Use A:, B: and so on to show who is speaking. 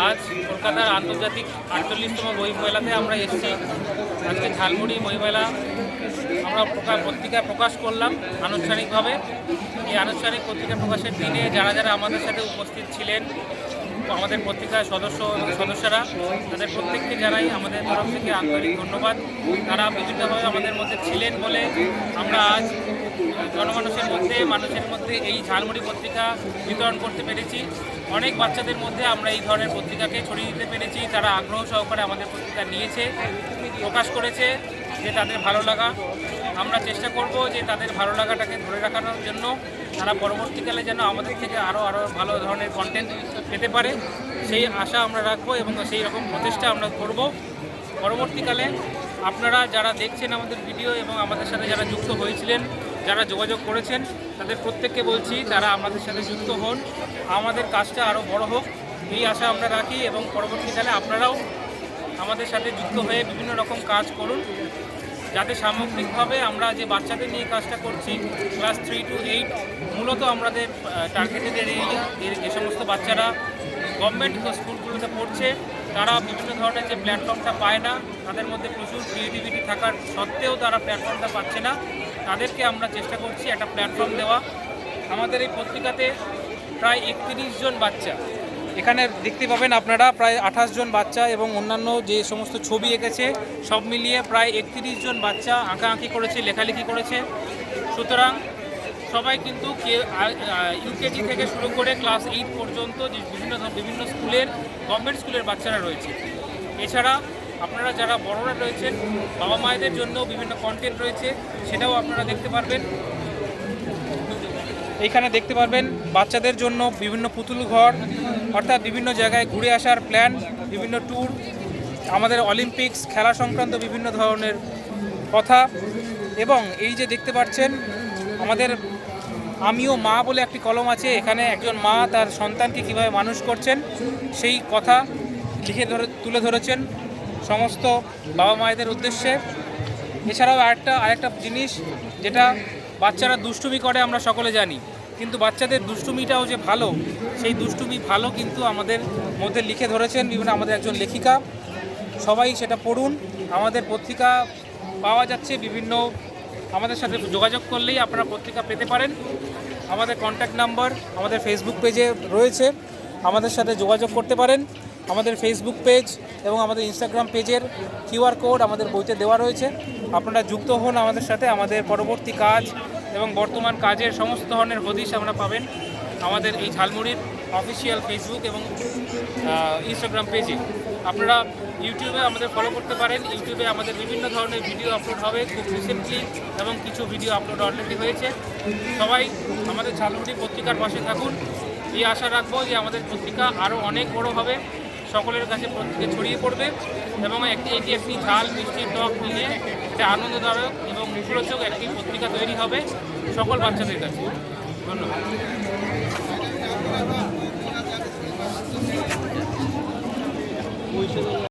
A: আজ কলকাতার আন্তর্জাতিক 48তম বইমেলাতে আমরা এসেছি। আজকে ঝালমুড়ি বইমেলা আমরা পত্রিকায় প্রকাশ করলাম আনুষ্ঠানিকভাবে। এই আনুষ্ঠানিক পত্রিকা প্রকাশের দিনে যারা যারা আমাদের সাথে উপস্থিত ছিলেন, আমাদের পত্রিকার সদস্যরা, তাদের প্রত্যেককে জানাই আমাদের তরফ থেকে আন্তরিক ধন্যবাদ। তারা বিভিন্নভাবে আমাদের মধ্যে ছিলেন বলে আমরা আজ মানুষের মধ্যে এই ঝালমুড়ি পত্রিকা বিতরণ করতে পেরেছি। অনেক বাচ্চাদের মধ্যে আমরা এই ধরনের পত্রিকাকে ছড়িয়ে দিতে পেরেছি। তারা আগ্রহ সহকারে আমাদের পত্রিকা নিয়েছে, প্রকাশ করেছে যে তাদের ভালো লাগা। আমরা চেষ্টা করব যে তাদের ভালো লাগাটাকে ধরে রাখানোর জন্য তারা পরবর্তীকালে যেন আমাদের থেকে আরও ভালো ধরনের কন্টেন্ট পেতে পারে, সেই আশা আমরা রাখবো এবং সেই রকম প্রচেষ্টা আমরা করব। পরবর্তীকালে আপনারা যারা দেখছেন আমাদের ভিডিও এবং আমাদের সাথে যারা যুক্ত হয়েছিলেন, যারা যোগাযোগ করেছেন, তাদের প্রত্যেককে বলছি তারা আমাদের সাথে যুক্ত হন, আমাদের কাজটা আরও বড় হোক এই আশা আমরা রাখি। এবং পরবর্তীকালে আপনারাও আমাদের সাথে যুক্ত হয়ে বিভিন্ন রকম কাজ করুন, যাতে সামগ্রিকভাবে আমরা যে বাচ্চাদের নিয়ে কাজটা করছি ক্লাস 3 to 8, মূলত আমাদের টার্গেটেড এরিয়া যে সমস্ত বাচ্চারা গভর্নমেন্ট স্কুলগুলোতে পড়ছে, তারা বিভিন্ন ধরনের যে প্ল্যাটফর্মটা পায় না, তাদের মধ্যে প্রচুর ক্রিয়েটিভিটি থাকার সত্ত্বেও তারা প্ল্যাটফর্মটা পাচ্ছে না, তাদেরকে আমরা চেষ্টা করছি একটা প্ল্যাটফর্ম দেওয়া। আমাদের এই পত্রিকাতে প্রায় 31 জন বাচ্চা, এখানে দেখতে পাবেন আপনারা প্রায় 28 জন বাচ্চা এবং অন্যান্য যে সমস্ত ছবি এঁকেছে সব মিলিয়ে প্রায় 31 জন বাচ্চা আঁকাআঁকি করেছে, লেখালেখি করেছে। সুতরাং সবাই কিন্তু ইউকেজি থেকে শুরু করে ক্লাস 8 পর্যন্ত যে বিভিন্ন স্কুলের গভর্নমেন্ট স্কুলের বাচ্চারা রয়েছে। এছাড়া আপনারা যারা বড়রা রয়েছেন, বাবা মায়েদের জন্য বিভিন্ন কন্টেন্ট রয়েছে, সেটাও আপনারা দেখতে পারবেন। এইখানে দেখতে পারবেন বাচ্চাদের জন্য বিভিন্ন পুতুল ঘর, অর্থাৎ বিভিন্ন জায়গায় ঘুরে আসার প্ল্যান, বিভিন্ন ট্যুর, আমাদের অলিম্পিক্স খেলা সংক্রান্ত বিভিন্ন ধরনের কথা। এবং এই যে দেখতে পাচ্ছেন আমাদের আমিও মা বলে একটি কলম আছে, এখানে একজন মা তার সন্তানকে কীভাবে মানুষ করছেন সেই কথা তুলে ধরেছেন সমস্ত বাবা মায়েদের উদ্দেশ্যে। এছাড়াও আরেকটা জিনিস, যেটা বাচ্চারা দুষ্টুমি করে আমরা সকলে জানি, কিন্তু বাচ্চাদের দুষ্টুমিটাও যে ভালো, সেই দুষ্টুমি ভালো কিন্তু আমাদের মধ্যে লিখে ধরেছেন আমাদের একজন লেখিকা। সবাই সেটা পড়ুন। আমাদের পত্রিকা পাওয়া যাচ্ছে আমাদের সাথে যোগাযোগ করলেই আপনারা পত্রিকা পেতে পারেন। আমাদের কন্ট্যাক্ট নাম্বার আমাদের ফেসবুক পেজে রয়েছে, আমাদের সাথে যোগাযোগ করতে পারেন। আমাদের ফেসবুক পেজ এবং আমাদের ইনস্টাগ্রাম পেজের QR কোড আমাদের বইতে দেওয়া রয়েছে। আপনারা যুক্ত হন আমাদের সাথে। আমাদের পরবর্তী কাজ এবং বর্তমান কাজের সমস্ত ধরনের হদিশ আমরা পাবেন আমাদের এই ঝালমুড়ির অফিসিয়াল ফেসবুক এবং ইনস্টাগ্রাম পেজে। আপনারা ইউটিউবে আমাদের ফলো করতে পারেন। ইউটিউবে আমাদের বিভিন্ন ধরনের ভিডিও আপলোড হবে খুব রিসেন্টলি, এবং কিছু ভিডিও আপলোড অলরেডি হয়েছে। সবাই আমাদের ঝালমুড়ি পত্রিকার পাশে থাকুন, এই আশা রাখবো যে আমাদের পত্রিকা আরও অনেক বড় হবে, সকলের কাছে পত্রিকা ছড়িয়ে পড়বে এবং এটি একটি ঝাল মিষ্টি টক নিয়ে একটা আনন্দদায়ক এবং মুখরোচক একটি পত্রিকা তৈরি হবে সকল বাচ্চাদের কাছে। ধন্যবাদ।